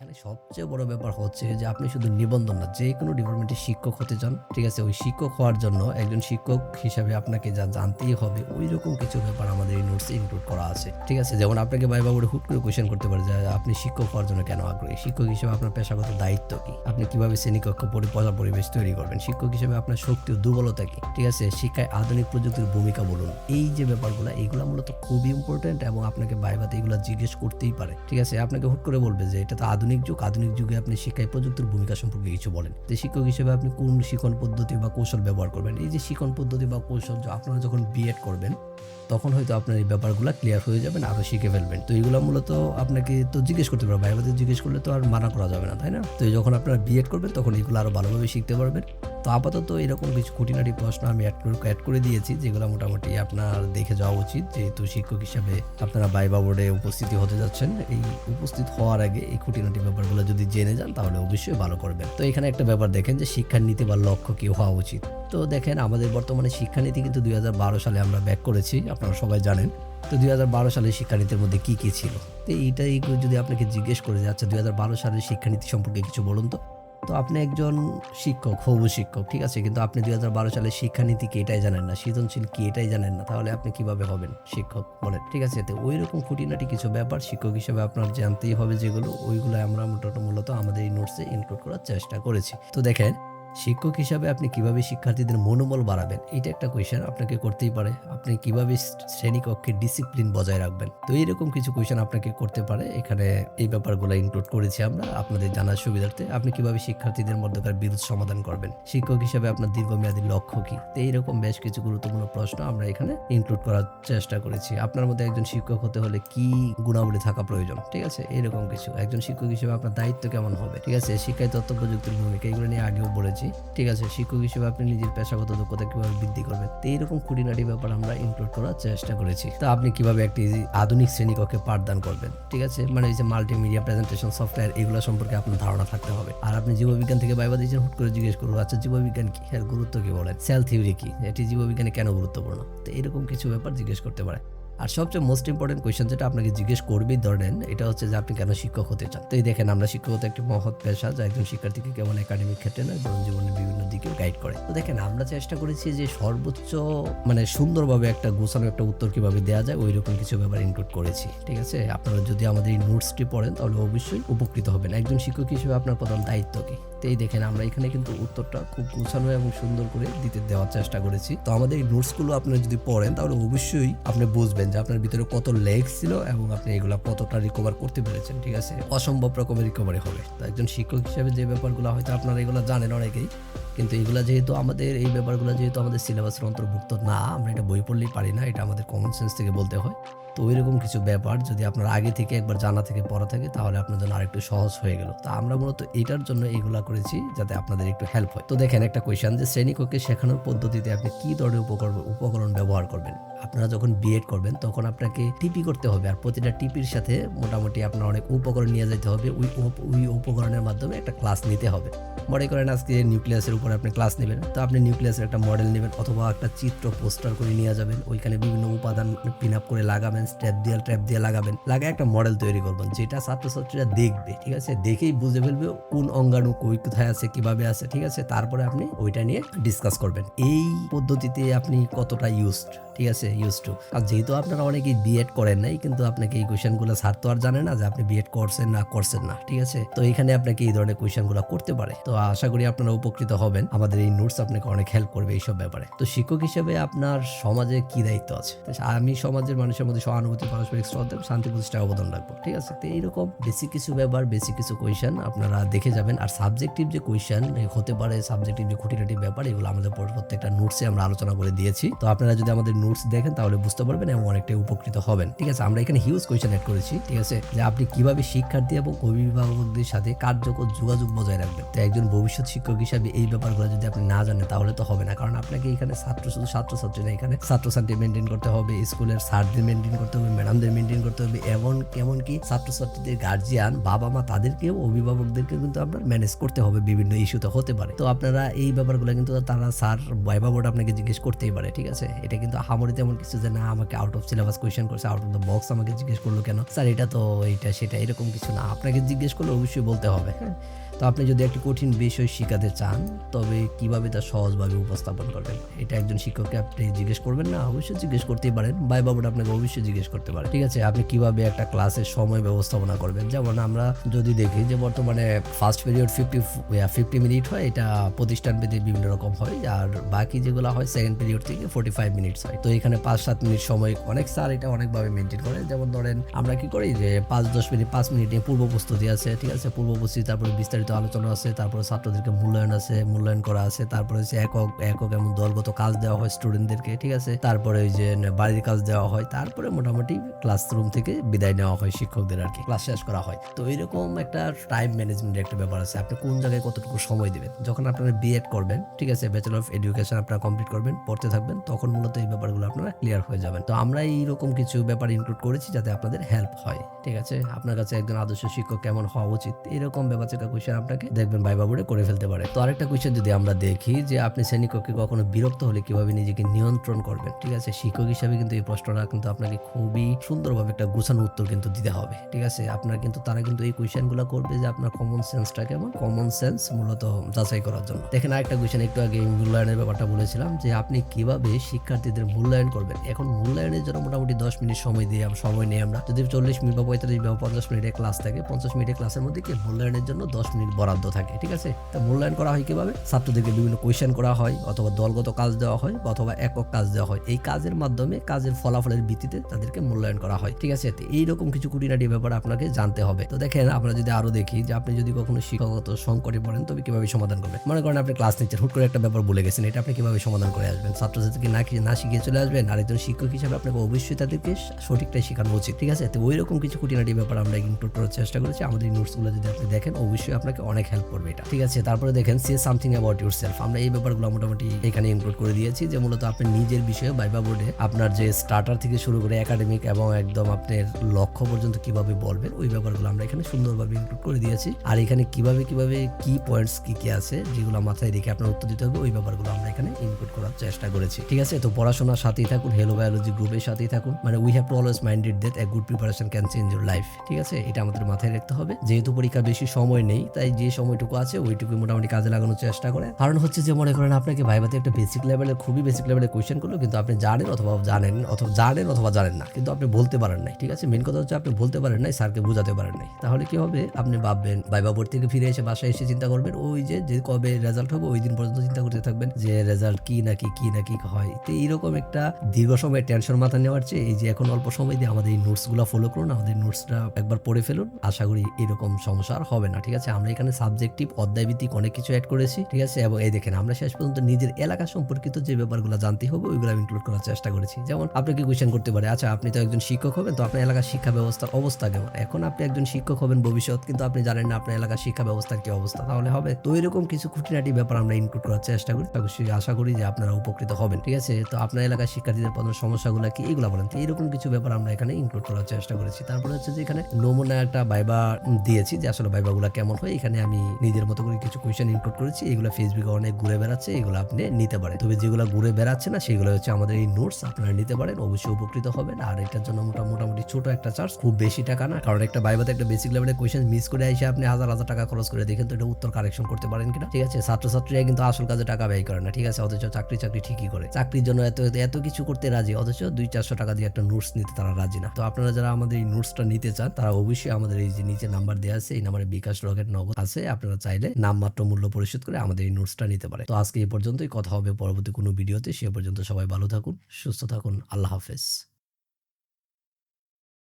এখানে সবচেয়ে বড় ব্যাপার হচ্ছে যে আপনি শুধু নিবন্ধন না, যে কোনো ডিপার্টমেন্টের শিক্ষক হতে চান, ঠিক আছে? ওই শিক্ষক হওয়ার জন্য একজন শিক্ষক হিসাবে আপনাকে যা জানতেই হবে ওইরকম কিছু ব্যাপার আমাদের এই নোটসে ইনক্লুড করা আছে, ঠিক আছে? যেমন আপনাকে ভাইবা বোর্ডে হুট করে কোয়েশ্চেন করতে পারে যে আপনি শিক্ষক হওয়ার জন্য কেন আগ্রহী? শিক্ষক হিসেবে আপনার পেশাগত দায়িত্ব কি? আপনি কিভাবে শ্রেণীকক্ষ পরিবেশ তৈরি করবেন? শিক্ষক হিসেবে আপনার শক্তি ও দুর্বলতা কি? ঠিক আছে? শিক্ষায় আধুনিক প্রযুক্তির ভূমিকা বলুন। এই যে ব্যাপারগুলা এগুলা মূলত খুবই ইম্পর্টেন্ট এবং আপনাকে ভাইভাতে এগুলা জিজ্ঞেস করতেই পারে, ঠিক আছে? আপনাকে হুট করে বলবে যে এটা তো আধুনিক যুগ, আধুনিক যুগে আপনি শিক্ষায় প্রযুক্তির ভূমিকা সম্পর্কে কিছু বলেন। যে শিক্ষক হিসেবে আপনি কোন শিক্ষণ পদ্ধতি বা কৌশল ব্যবহার করবেন? এই যে শিক্ষণ পদ্ধতি বা কৌশল আপনারা যখন বিএড করবেন তখন হয়তো আপনার এই ব্যাপারগুলো ক্লিয়ার হয়ে যাবেন, আরো শিখে ফেলবেন। তো এগুলো মূলত আপনাকে তো জিজ্ঞেস করতে পারবে, ভাইভাতে জিজ্ঞেস করলে তো আর মানা করা যাবে না, তাই না? তো যখন আপনারা বিএড করবেন তখন এগুলো আরো ভালোভাবে শিখতে পারবেন। তো আপাতত এরকম কিছু খুঁটিনাটি প্রশ্ন আমি অ্যাড করে দিয়েছি যেগুলো মোটামুটি আপনার দেখে যাওয়া উচিত, যেহেতু শিক্ষক হিসাবে আপনারা ভাইভা বোর্ডে উপস্থিতি হতে যাচ্ছেন। এই উপস্থিত হওয়ার আগে এই খুঁটিনাটি ব্যাপারগুলো যদি জেনে যান তাহলে অবশ্যই ভালো করবেন। তো এখানে একটা ব্যাপার দেখেন যে শিক্ষার নীতি বা লক্ষ্য কি হওয়া উচিত। তো দেখেন আমাদের বর্তমানে শিক্ষানীতি কিন্তু 2012 সালে আমরা ব্যাক করেছি, আপনারা সবাই জানেন। তো 2012 সালের শিক্ষানীতির মধ্যে কি কি ছিল? তো এইটাই যদি আপনাকে জিজ্ঞেস করে যে আচ্ছা 2012 সালের শিক্ষানীতি সম্পর্কে কিছু বলুন তো। তো আপনি একজন শিক্ষক, হবু শিক্ষক, ঠিক আছে? কিন্তু আপনি 2012 সালের শিক্ষানীতি কি এটাই জানেন না, সৃজনশীল কি এটাই জানেন না, তাহলে আপনি কিভাবে হবেন শিক্ষক বলেন, ঠিক আছে? তো ওইরকম খুঁটিনাটি কিছু ব্যাপার শিক্ষক হিসেবে আপনার জানতেই হবে, যেগুলো ওইগুলো আমরা মূলত আমাদের এই নোটসে ইনক্লুড করার চেষ্টা করেছি। তো দেখেন শিক্ষক হিসাবে আপনি কিভাবে শিক্ষার্থীদের মনোবল বাড়াবেন, এটা একটা কোয়েশ্চেন আপনাকে করতেই পারে। আপনি কিভাবে শ্রেণীকক্ষে ডিসিপ্লিন বজায় রাখবেন, তো এইরকম কিছু কোয়েশ্চেন আপনাকে করতে পারে। এখানে এই ব্যাপারগুলো ইনক্লুড করেছি আমরা আপনাদের জানার সুবিধার্থে। আপনি কিভাবে শিক্ষার্থীদের মধ্যকার বিরোধ সমাধান করবেন, শিক্ষক হিসাবে আপনার দীর্ঘমেয়াদী লক্ষ্য কি? তো এইরকম বেশ কিছু গুরুত্বপূর্ণ প্রশ্ন আমরা এখানে ইনক্লুড করার চেষ্টা করেছি। আপনার মধ্যে একজন শিক্ষক হতে হলে কি গুণাবলী থাকা প্রয়োজন, ঠিক আছে? এরকম কিছু। একজন শিক্ষক হিসেবে আপনার দায়িত্ব কেমন হবে, ঠিক আছে? শিক্ষায় তথ্য প্রযুক্তির ভূমিকা, এগুলো নিয়ে আগেও বলেছি, ঠিক আছে? শিক্ষক হিসেবে আপনি নিজের পেশাগত দক্ষতা কিভাবে বৃদ্ধি করবেন, তো এইরকম খুঁটিনাটি ব্যাপার আমরা ইনক্লুড করার চেষ্টা করেছি। তো আপনি কিভাবে একটি আধুনিক শ্রেণীকক্ষে পাঠদান করবেন, ঠিক আছে? মানে এই যে মাল্টিমিডিয়া প্রেজেন্টেশন সফটওয়্যার, এগুলো সম্পর্কে আপনার ধারণা থাকতে হবে। আর আপনি জীববিজ্ঞান থেকে ভাইবা দিয়েছেন, হুট করে জিজ্ঞেস করবো আচ্ছা জীববিজ্ঞান কি, এর গুরুত্ব কি বলেন, সেল থিওরি কি, এটি জীববিজ্ঞানে কেন গুরুত্বপূর্ণ? তো এরকম কিছু ব্যাপার জিজ্ঞেস করতে পারে। আর সবচেয়ে মোস্ট ইম্পর্টেন্ট কোয়েশ্চেন যেটা আপনাকে জিজ্ঞেস করবেই ধরেন, এটা হচ্ছে যে আপনি কেন শিক্ষক হতে চান। তো এই দেখেন আমরা শিক্ষকতা একটি মহৎ পেশা যা একজন শিক্ষার্থীকে কেবল একাডেমিক ক্ষেত্রে নয় বরং জীবনের বিভিন্ন দিকেও গাইড করে। তো দেখেন আমরা চেষ্টা করেছি যে সর্বোচ্চ সুন্দরভাবে একটা গোছানো একটা উত্তর কিভাবে দেওয়া যায় ওইরকম কিছু ব্যাপার ইনক্লুড করেছি, ঠিক আছে? আপনারা যদি আমাদের এই নোটসটি পড়েন তাহলে অবশ্যই উপকৃত হবেন। একজন শিক্ষক হিসেবে আপনার প্রধান দায়িত্ব কি? তো এই দেখেন আমরা এখানে কিন্তু উত্তরটা খুব গোছানো এবং সুন্দর করে দেওয়ার চেষ্টা করেছি। তো আমাদের এই নোটসগুলো আপনারা যদি পড়েন তাহলে অবশ্যই আপনি বুঝবেন যে আপনার ভিতরে কত লেগস ছিল এবং আপনি এগুলা কতটা রিকভার করতে পেরেছেন, ঠিক আছে? অসম্ভব রকমের রিকভারি হবে। তো একজন শিক্ষক হিসেবে যে ব্যাপারগুলো হয়তো আপনারা এগুলো জানেন অনেকেই, কিন্তু এগুলা যেহেতু আমাদের এই ব্যাপারগুলো যেহেতু আমাদের সিলেবাসের অন্তর্ভুক্ত না, আমরা এটা বই পড়লেই পারি না, এটা আমাদের কমন সেন্স থেকে বলতে হয়। তো ওইরকম কিছু ব্যাপার যদি আপনার আগে থেকে একবার জানা থেকে পড়া থাকে তাহলে আপনার জন্য আরেকটু সহজ হয়ে গেল। তো আমরা মূলত এটার জন্য এগুলা করেছি যাতে আপনাদের একটু হেল্প হয়। তো দেখেন একটা কোয়েশ্চেন যে শ্রেণীকক্ষে শেখানোর পদ্ধতিতে আপনি কি ধরনের উপকরণ ব্যবহার করবেন। আপনারা যখন বিএড করবেন তখন আপনাকে টিপি করতে হবে, আর প্রতিটা টিপির সাথে মোটামুটি আপনার অনেক উপকরণ নিয়ে যেতে হবে। ওই উপকরণের মাধ্যমে একটা ক্লাস নিতে হবে। মনে করেন আজকে নিউক্লিয়াসের উপর আপনি ক্লাস নেবেন, তো আপনি নিউক্লিয়াসের একটা মডেল নেবেন অথবা একটা চিত্র পোস্টার করে নিয়ে যাবেন, ওইখানে বিভিন্ন উপাদান পিন আপ করে লাগাবেন, ট্র্যাপ দিয়ে লাগাবেন, লাগায় একটা মডেল তৈরি করবেন যেটা ছাত্রছাত্রীরা দেখবে, ঠিক আছে? দেখেই বুঝে ফেলবে কোন অঙ্গাণু কোথায় আছে, কিভাবে আছে, ঠিক আছে? তারপরে আপনি ওইটা নিয়ে ডিসকাস করবেন। এই পদ্ধতিতে আপনি কতটা ইউজড, ঠিক আছে? Use to. আর যেহেতু আপনারা অনেকেই বিএড করেন নাই, কিন্তু আপনাকে এই কোয়েশ্চেনগুলো স্যার তো আর জানে না যে আপনি বিএড করছেন না, ঠিক আছে? তো এখানে আপনাকে এই ধরনের কোয়েশ্চেনগুলো করতে পারে। তো আশা করি আপনারা উপকৃত হবেন। আমাদের এই নোটস আপনাকে অনেক হেল্প করবে এইসব ব্যাপারে। তো শিক্ষক হিসেবে আপনার সমাজে কি দায়িত্ব আছে? আমি সমাজের মানুষের মধ্যে সহানুভূতি, পারস্পরিক শ্রদ্ধা, শান্তি প্রতিষ্ঠায় অবদান রাখবো, ঠিক আছে? তো এইরকম বেসিক কিছু ব্যাপার, বেসিক কিছু কোয়েশ্চেন আপনারা দেখে যাবেন। আর সাবজেক্টিভ যে কোয়েশ্চেন হতে পারে, সাবজেক্টিভ যে খুঁটিনাটি ব্যাপার, এগুলো আমাদের প্রত্যেকটা নোটসে আমরা আলোচনা করে দিয়েছি। তো আপনারা যদি আমাদের নোটস দেখেন তাহলে বুঝতে পারবেন এবং অনেকটাই উপকৃত হবেন, ঠিক আছে? আমরা এখানে হিউজ কোয়েশ্চেন অ্যাড করেছি, ঠিক আছে? যে আপনি কিভাবে শিক্ষার্থী এবং অভিভাবকদের সাথে কার্যকর যোগাযোগ বজায় রাখবেন। তো একজন ভবিষ্যৎ শিক্ষক হিসাবে এই ব্যাপারগুলো যদি আপনি না জানেন তাহলে তো হবে না, কারণ আপনাকে এখানে শুধু ছাত্রছাত্রী না, এখানে ছাত্রছাত্রী মেনটেন করতে হবে, স্কুলের স্যারদের মেনটেন করতে হবে, ম্যাডামদের মেনটেন করতে হবে, এমনকি ছাত্রছাত্রীদের গার্জিয়ান, বাবা মা, তাদেরকেও, অভিভাবকদেরকে কিন্তু আপনার ম্যানেজ করতে হবে, বিভিন্ন ইস্যুতে হতে পারে। তো আপনারা এই ব্যাপারগুলো কিন্তু তারা স্যার ভাইবা বোর্ড আপনাকে জিজ্ঞেস করতেই পারে, ঠিক আছে? এটা কিন্তু আহামরি তেমন এমন কিছু যে না আমাকে আউট অফ সিলেবাস কোয়েশ্চেন করছে, আউট অফ দ্য বক্স আমাকে জিজ্ঞেস করলো কেন স্যার, এটা তো এইটা সেটা এরকম কিছু না। আপনাকে জিজ্ঞেস করলে অবশ্যই বলতে হবে। হ্যাঁ, তো আপনি যদি একটি কঠিন বিষয় শিখাতে চান তবে কিভাবে তা সহজভাবে উপস্থাপন করবেন, এটা একজন শিক্ষককে আপনি জিজ্ঞেস করবেন না? অবশ্যই জিজ্ঞেস করতেই পারেন। ভাইবা বোর্ড আপনাকে অবশ্যই জিজ্ঞেস করতে পারে। ঠিক আছে, আপনি কিভাবে একটা ক্লাসের সময় ব্যবস্থাপনা করবেন। যেমন আমরা যদি দেখি যে বর্তমানে ফার্স্ট পিরিয়ড 50 মিনিট হয়, এটা প্রতিষ্ঠান ভেদে বিভিন্ন রকম হয়, আর বাকি যেগুলো হয় সেকেন্ড পিরিয়ড থেকে 45 মিনিটস হয়। তো এখানে 5-7 মিনিট সময় অনেক স্যার এটা অনেকভাবে মেনটেন করে। যেমন ধরেন আমরা কি করি যে 5-10 মিনিট 5 মিনিট নিয়ে পূর্ব প্রস্তুতি আছে, ঠিক আছে, পূর্ব প্রস্তুতি, তারপরে বিস্তারিত আলোচনা আছে, তারপরে ছাত্রদেরকে মূল্যায়ন আছে, মূল্যায়ন করা আছে, তারপরে হচ্ছে একক একক এমন দলগত কাজ দেওয়া হয় স্টুডেন্টদেরকে, ঠিক আছে, তারপরে ওই যে বাড়ির কাজ দেওয়া হয়, তারপরে মোটামুটি ক্লাসরুম থেকে বিদায় নেওয়া হয় শিক্ষকদের আর কি, ক্লাস শেষ করা হয়। তো এরকম একটা টাইম ম্যানেজমেন্টের একটা ব্যাপার আছে, আপনি কোন জায়গায় কতটুকু সময় দিবেন। যখন আপনারা বিএড করবেন, ঠিক আছে, ব্যাচেলর অফ এডুকেশন আপনারা কমপ্লিট করবেন, পড়তে থাকবেন, তখন মূলত এই ব্যাপারগুলো আপনারা ক্লিয়ার হয়ে যাবেন। তো আমরা এইরকম কিছু ব্যাপার ইনক্লুড করেছি যাতে আপনাদের হেল্প হয়। ঠিক আছে, আপনার কাছে একজন আদর্শ শিক্ষক কেমন হওয়া উচিত, এরকম ব্যাপার একটা কোয়েশ্চেন আপনাকে দেখবেন ভাইবা বোর্ডে করে ফেলতে পারে। তো আরেকটা কোয়েশ্চেন যদি আমরা দেখি যে আপনি শ্রেণীকক্ষে কখনো বিরক্ত হলে কিভাবে নিজেকে নিয়ন্ত্রণ করবেন। ঠিক আছে, শিক্ষক হিসাবে কিন্তু এই প্রশ্নটা কিন্তু আপনাকে খুবই সুন্দরভাবে একটা গোছানো উত্তর কিন্তু দিতে হবে। ঠিক আছে, আপনার কিন্তু তারা কিন্তু এই কোয়েশ্চেনগুলো করবে যে আপনার কমন সেন্সটা কেমন, কমন সেন্স মূলত যাচাই করার জন্য। দেখেন আরেকটা কোয়েশ্চেন, একটু আগে মূল্যায়নের ব্যাপারটা বলেছিলাম যে আপনি কিভাবে শিক্ষার্থীদের মূল্যায়ন করবেন। এখন মূল্যায়নের জন্য মোটামুটি 10 মিনিট সময় নিই আমরা। যদি 40 মিনিট বা 45 বা 50 মিনিটের ক্লাস থাকে, 50 মিনিটের ক্লাসের মধ্যে কি মূল্যায়নের জন্য 10 মিনিট বরাদ্দ থাকে। ঠিক আছে, তা মূল্যায়ন করা হয় কিভাবে, ছাত্রদেরকে বিভিন্ন কোয়েশ্চেন করা হয়, অথবা দলগত কাজ দেওয়া হয়, অথবা একক কাজ দেওয়া হয়। এই কাজের মাধ্যমে কাজের ফলাফলের ভিত্তিতে তাদেরকে মূল্যায়ন করা হয়। ঠিক আছে, এইরকম কিছু খুঁটিনাটি ব্যাপার আপনাকে জানতে হবে। তো দেখেন আমরা যদি আরো দেখি যে আপনি যদি কখনো শিক্ষাগত সংকটে পড়েন তবে কিভাবে সমাধান করবেন। মনে করেন আপনি ক্লাস নিচ্ছেন, হুট করে একটা ব্যাপার ভুলে গেছেন, এটা আপনি কিভাবে সমাধান করে আসবেন। ছাত্রছাত্রীকে না শিখিয়ে চলে আসবেন, আর একজন শিক্ষক হিসেবে আপনাকে অবশ্যই তাদেরকে সঠিকটাই শেখানো উচিত। ঠিক আছে, তো ওইরকম কিছু খুঁটিনাটি ব্যাপার আমরা ইনক্লুড করার চেষ্টা করেছি। আমাদের এই নোটসগুলো যদি আপনি দেখেন অবশ্যই আপনাকে অনেক হেল্প করবে এটা। ঠিক আছে, তারপরে দেখেন সে সামথিং অ্যাবাউট ইউরসেলফ, আমরা এই ব্যাপারগুলো মোটামুটি এখানে ইনক্লুড করে দিয়েছি যে মূলত আপনি নিজের বিষয়ে ভাইবা বোর্ডে আপনার যে স্টার্টার থেকে শুরু করে একাডেমিক এবং একদম আপনার লক্ষ্য পর্যন্ত কিভাবে বলবেন, ওই ব্যাপারগুলো আমরা এখানে সুন্দরভাবে ইনক্লুড করে দিয়েছি। আর এখানে কিভাবে কি পয়েন্টস কি আছে যেগুলো মাথায় রেখে আপনার উত্তর দিতে হবে, ওই ব্যাপারগুলো আমরা এখানে ইনক্লুড করার চেষ্টা করেছি। ঠিক আছে, তো পড়াশোনার সাথেই থাকুন, হেলো বায়োলজি গ্রুপের সাথেই থাকুন। মানে we have to always minded that a good preparation can change your life. ঠিক আছে, এটা আমাদের মাথায় রাখতে হবে। যেহেতু পরীক্ষা বেশি সময় নেই, তাই যে সময়টুকু আছে ওইটুকু মোটামুটি কাজে লাগানোর চেষ্টা করে। কারণ হচ্ছে যে মনে করেন আপনাকে ভাইভাতে একটা খুবই বেসিক লেভেলের কোয়েশ্চেন করলো, কিন্তু আপনি জানেন অথবা জানেন না, কিন্তু আপনি বলতে পারেন নাই। ঠিক আছে, মেন কথা হচ্ছে আপনি বলতে পারেন নাই, স্যারকে বোঝাতে পারেন নাই। তাহলে কি হবে, আপনি ভাববেন ভাইবা বোর্ড থেকে ফিরে এসে বাসায় এসে চিন্তা করবেন ওই যে কবে রেজাল্ট হবে ওই দিন পর্যন্ত চিন্তা করতে থাকবেন যে রেজাল্ট কি নাকি হয়। তো এইরকম একটা দীর্ঘ সময় টেনশন মাথা নেওয়ার চেয়ে এই যে এখন অল্প সময় দিয়ে আমাদের এই নোটসগুলো ফলো করুন, আমাদের নোটসটা একবার পড়ে ফেলুন, আশা করি এরকম সমস্যা আর হবে না। ঠিক আছে, আমরা এখানে সাবজেক্টিভ অধ্যায়ভিত্তিক অনেক কিছু অ্যাড করেছি। ঠিক আছে, এবং এই দেখেন আমরা শেষ পর্যন্ত নিজের এলাকা সম্পর্কিত যে ব্যাপারগুলো জানতে হবে ওইগুলো ইনক্লুড করার চেষ্টা করেছি। যেমন আপনাকে কোয়েশ্চেন করতে পারে, আচ্ছা আপনি তো একজন শিক্ষক হবেন, তো আপনার এলাকার শিক্ষা ব্যবস্থার অবস্থা কেমন। এখন আপনি একজন শিক্ষক হবেন ভবিষ্যৎ, কিন্তু আপনি জানেন না আপনার এলাকার শিক্ষা ব্যবস্থার কি অবস্থা, তাহলে হবে। তো এরকম কিছু খুঁটিনাটি ব্যাপার আমরা ইনক্লুড করার চেষ্টা করি, অবশ্যই আশা করি যে আপনারা উপকৃত হবেন। ঠিক আছে, তো আপনার এলাকার শিক্ষার্থীদের প্রধান সমস্যাগুলো কি এগুলো বলেন। তো এরকম কিছু ব্যাপার আমরা এখানে ইনক্লুড করার চেষ্টা করেছি। তারপরে হচ্ছে যে এখানে নমুনা একটা ভাইবা দিয়েছি যে আসলে ভাইবাগুলো কেমন হয়। এখানে আমি নিজের মতো করে কিছু কোয়েশ্চেন ইনক্লুড করেছি, এগুলো ফেসবুকে অনেক ঘুরে বেড়াচ্ছে, এগুলো আপনি নিতে পারেন। তবে যেগুলো ঘুরে বেড়াচ্ছে না সেগুলো হচ্ছে আমাদের এই নোটস, আপনারা নিতে পারেন, অবশ্যই উপকৃত হবেন। আর এটার জন্য মোটামুটি ছোট একটা চার্জ, খুব বেশি টাকা না, কারণ একটা ভাইবাতে একটা বেসিক লেভেলের কোয়েশ্চেন মিস করে এসে আপনি হাজার টাকা খরচ করে দেখেন তো এটা উত্তর কারেকশন করতে পারেন কিনা। ঠিক আছে, ছাত্রছাত্রীরা কিন্তু আসল কাজে টাকা ব্যয় করে না। ঠিক আছে, অথচ চাকরি ঠিকই করে, চাকরির জন্য এত কিছু করতে রাজি, অথচ 200-400 টাকা দিয়ে একটা নোটস নিতে তারা রাজি না। তো আপনারা যারা আমাদের এই নোটসটা নিতে চান তারা অবশ্যই আমাদের এই যে নিচে নাম্বার দেওয়া আছে, এই নাম্বারে বিকাশ, রকেট, নগদ আছে, আপনারা চাইলে নামমাত্র মূল্য পরিশোধ করে আমাদের এই নোটসটা নিতে পারে। তো আজকে এই পর্যন্তই, কথা হবে পরবর্তী কোনো ভিডিওতে। সে পর্যন্ত সবাই ভালো থাকুন, সুস্থ থাকুন, আল্লাহ হাফেজ।